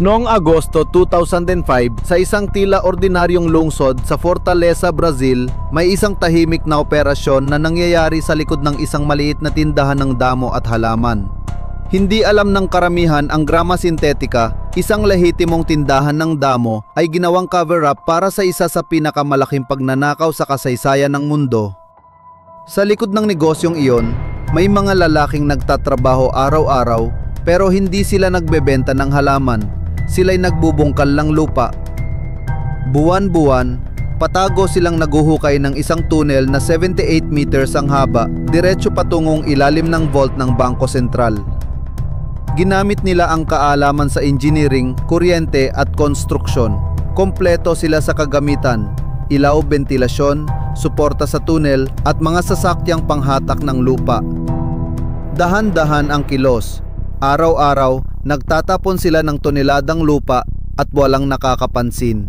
Noong Agosto 2005, sa isang tila ordinaryong lungsod sa Fortaleza, Brazil, may isang tahimik na operasyon na nangyayari sa likod ng isang maliit na tindahan ng damo at halaman. Hindi alam ng karamihan ang Grama Sintetica, isang lehitimong tindahan ng damo, ay ginawang cover-up para sa isa sa pinakamalaking pagnanakaw sa kasaysayan ng mundo. Sa likod ng negosyong iyon, may mga lalaking nagtatrabaho araw-araw pero hindi sila nagbebenta ng halaman. Sila'y nagbubungkal ng lupa. Buwan-buwan, patago silang naguhukay ng isang tunnel na 78 meters ang haba, diretso patungong ilalim ng vault ng Bangko Sentral. Ginamit nila ang kaalaman sa engineering, kuryente at konstruksyon. Kompleto sila sa kagamitan, ilaw, bentilasyon, suporta sa tunnel at mga sasakyang panghatak ng lupa. Dahan-dahan ang kilos. Araw-araw, nagtatapon sila ng toneladang lupa at walang nakakapansin.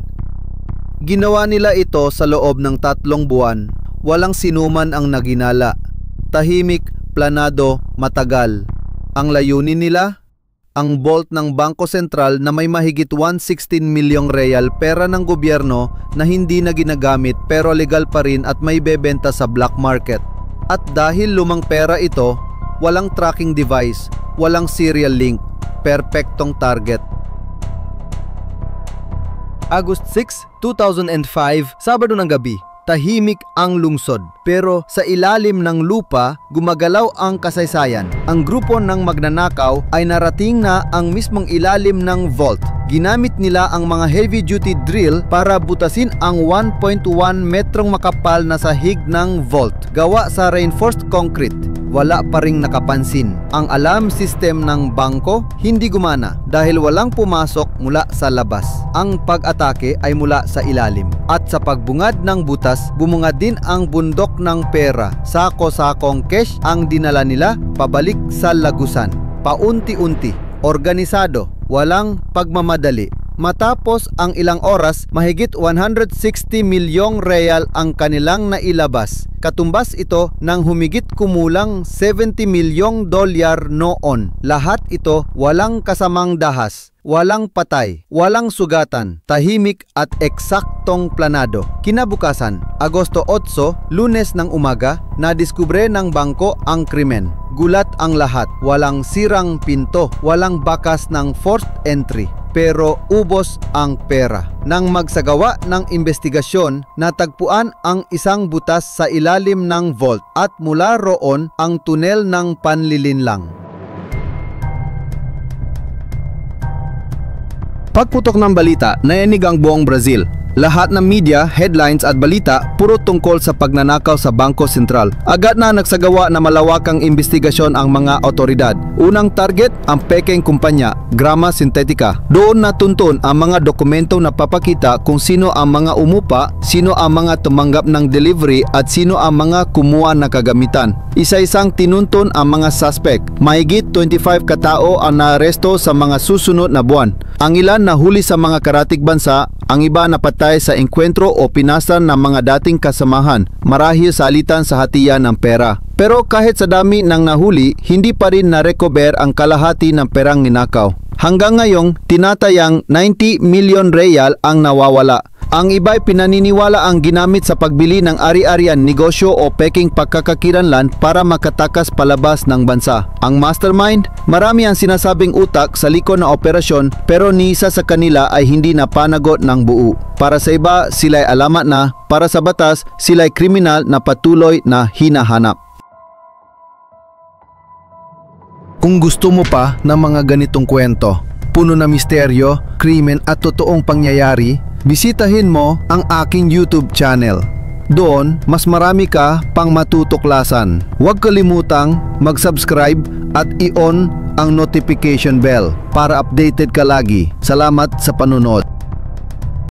Ginawa nila ito sa loob ng 3 buwan. Walang sinuman ang naginala. Tahimik, planado, matagal. Ang layunin nila? Ang vault ng Bangko Sentral na may mahigit 116 milyong real pera ng gobyerno na hindi na ginagamit pero legal pa rin at may bebenta sa black market. At dahil lumang pera ito, walang tracking device, walang serial link, perpektong target. August 6, 2005, Sabado ng gabi. Tahimik ang lungsod, pero sa ilalim ng lupa, gumagalaw ang kasaysayan. Ang grupo ng magnanakaw ay narating na ang mismong ilalim ng vault. Ginamit nila ang mga heavy-duty drill para butasin ang 1.1 metrong makapal na sahig ng vault. Gawa sa reinforced concrete. Wala pa ring nakapansin. Ang alarm system ng bangko hindi gumana dahil walang pumasok mula sa labas. Ang pag-atake ay mula sa ilalim. At sa pagbungad ng butas, bumungad din ang bundok ng pera. Sako-sakong cash ang dinala nila pabalik sa lagusan. Paunti-unti, organisado, walang pagmamadali. Matapos ang ilang oras, mahigit 160 milyong real ang kanilang nailabas. Katumbas ito ng humigit kumulang 70 milyong dolyar noon. Lahat ito walang kasamang dahas, walang patay, walang sugatan, tahimik at eksaktong planado. Kinabukasan, Agosto 8, Lunes ng umaga, nadiskubre ng bangko ang krimen. Gulat ang lahat, walang sirang pinto, walang bakas ng forced entry. Pero ubos ang pera. Nang magsagawa ng investigasyon, natagpuan ang isang butas sa ilalim ng vault at mula roon ang tunel ng panlilinlang. Pagputok ng balita, nainig ang buong Brazil. Lahat ng media, headlines at balita puro tungkol sa pagnanakaw sa Bangko Sentral. Agad na nagsagawa na malawakang investigasyon ang mga otoridad. Unang target, ang pekeng kumpanya, Grama Sintetica. Doon natuntun ang mga dokumento na papakita kung sino ang mga umupa, sino ang mga tumanggap ng delivery at sino ang mga kumuha na kagamitan. Isa-isang tinuntun ang mga suspect. Mahigit 25 katao ang naaresto sa mga susunod na buwan. Ang ilan nahuli sa mga karatig bansa, ang iba napatay sa engkwentro o pinasan ng mga dating kasamahan marahil sa alitan sa hatian ng pera. Pero kahit sa dami ng nahuli, hindi pa rin na-recover ang kalahati ng perang ninakaw. Hanggang ngayong tinatayang 90 milyon real ang nawawala. Ang iba'y pinaniniwala ang ginamit sa pagbili ng ari-arian, negosyo o peking pagkakakilanlan para makatakas palabas ng bansa. Ang mastermind, marami ang sinasabing utak sa likod na operasyon pero ni isa sa kanila ay hindi napanagot ng buo. Para sa iba, sila'y alamat na, para sa batas, sila'y kriminal na patuloy na hinahanap. Kung gusto mo pa ng mga ganitong kwento, puno na misteryo, krimen at totoong pangyayari, bisitahin mo ang aking YouTube channel. Doon, mas marami ka pang matutuklasan. Huwag kalimutang mag-subscribe at i-on ang notification bell para updated ka lagi. Salamat sa panonood.